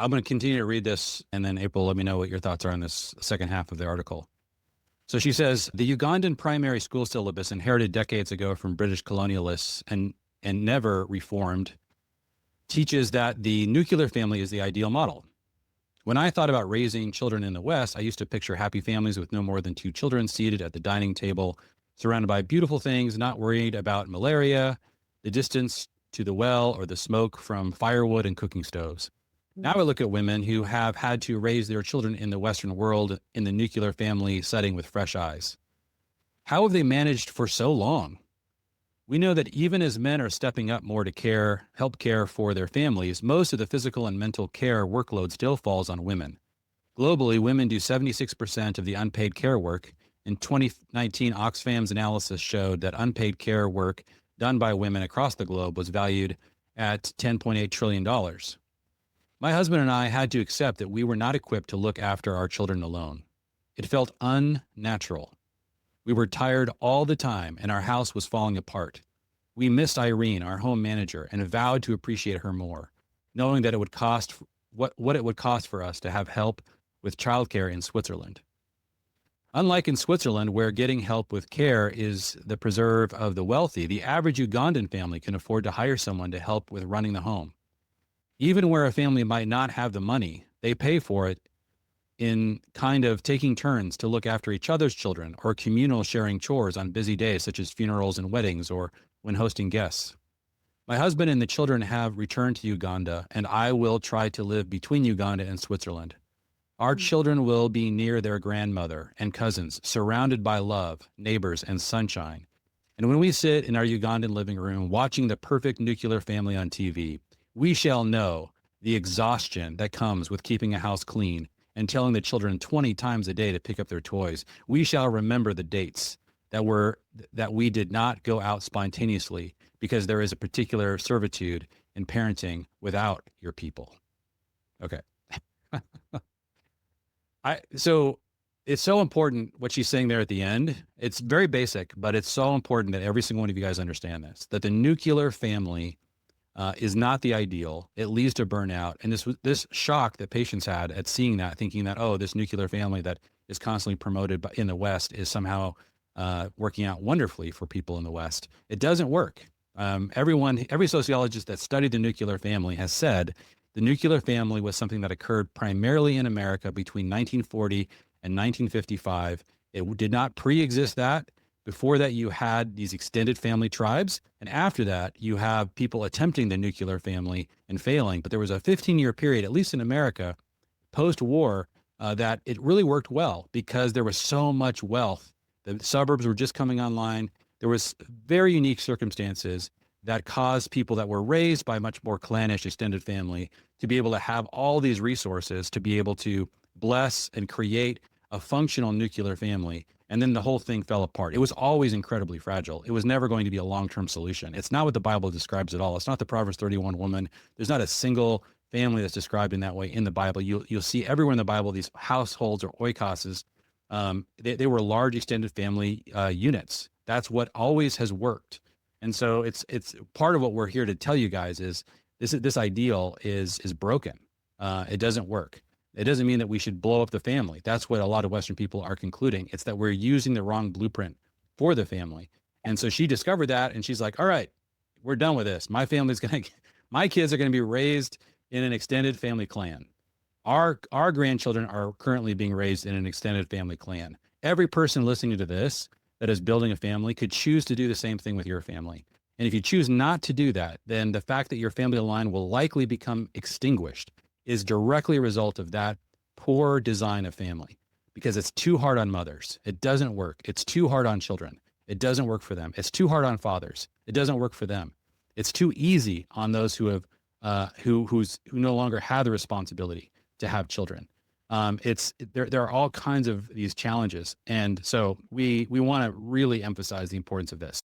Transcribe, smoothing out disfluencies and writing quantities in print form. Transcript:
I'm going to continue to read this, and then April, let me know what your thoughts are on this second half of the article. So she says the Ugandan primary school syllabus, inherited decades ago from British colonialists and never reformed, teaches that the nuclear family is the ideal model. When I thought about raising children in the West, I used to picture happy families with no more than two children seated at the dining table, surrounded by beautiful things, not worried about malaria, the distance to the well, or the smoke from firewood and cooking stoves. Now I look at women who have had to raise their children in the Western world in the nuclear family setting with fresh eyes. How have they managed for so long? We know that even as men are stepping up more to help care for their families, most of the physical and mental care workload still falls on women. Globally, women do 76% of the unpaid care work. In 2019, Oxfam's analysis showed that unpaid care work done by women across the globe was valued at $10.8 trillion. My husband and I had to accept that we were not equipped to look after our children alone. It felt unnatural. We were tired all the time, and our house was falling apart. We missed Irene, our home manager, and vowed to appreciate her more, knowing that it would cost what it would cost for us to have help with childcare in Switzerland. Unlike in Switzerland, where getting help with care is the preserve of the wealthy, the average Ugandan family can afford to hire someone to help with running the home. Even where a family might not have the money, they pay for it in kind of taking turns to look after each other's children, or communal sharing chores on busy days such as funerals and weddings, or when hosting guests. My husband and the children have returned to Uganda, and I will try to live between Uganda and Switzerland. Our children will be near their grandmother and cousins, surrounded by love, neighbors, and sunshine. And when we sit in our Ugandan living room watching the perfect nuclear family on TV, we shall know the exhaustion that comes with keeping a house clean and telling the children 20 times a day to pick up their toys. We shall remember the dates that we did not go out spontaneously, because there is a particular servitude in parenting without your people. Okay. So it's so important what she's saying there at the end. It's very basic, but it's so important that every single one of you guys understand this, that the nuclear family is not the ideal. It leads to burnout. And this shock that patients had at seeing that, thinking that, oh, this nuclear family that is constantly promoted in the West is somehow working out wonderfully for people in the West. It doesn't work. Every sociologist that studied the nuclear family has said the nuclear family was something that occurred primarily in America between 1940 and 1955. It did not pre-exist that. Before that, you had these extended family tribes. And after that, you have people attempting the nuclear family and failing. But there was a 15-year period, at least in America, post-war, that it really worked well because there was so much wealth. The suburbs were just coming online. There was very unique circumstances that caused people that were raised by much more clannish extended family to be able to have all these resources to be able to bless and create a functional nuclear family. And then the whole thing fell apart. It was always incredibly fragile. It was never going to be a long-term solution. It's not what the Bible describes at all. It's not the Proverbs 31 woman. There's not a single family that's described in that way in the Bible. You'll see everywhere in the Bible, these households or oikoses, they were large extended family units. That's what always has worked. And so it's part of what we're here to tell you guys is this ideal is broken. It doesn't work. It doesn't mean that we should blow up the family. That's what a lot of Western people are concluding. It's that we're using the wrong blueprint for the family. And so she discovered that, and she's like, all right, we're done with this. My kids are going to be raised in an extended family clan. Our grandchildren are currently being raised in an extended family clan. Every person listening to this that is building a family could choose to do the same thing with your family. And if you choose not to do that, then the fact that your family line will likely become extinguished is directly a result of that poor design of family, because it's too hard on mothers. It doesn't work. It's too hard on children. It doesn't work for them. It's too hard on fathers. It doesn't work for them. It's too easy on those who no longer have the responsibility to have children. There are all kinds of these challenges. And so we want to really emphasize the importance of this.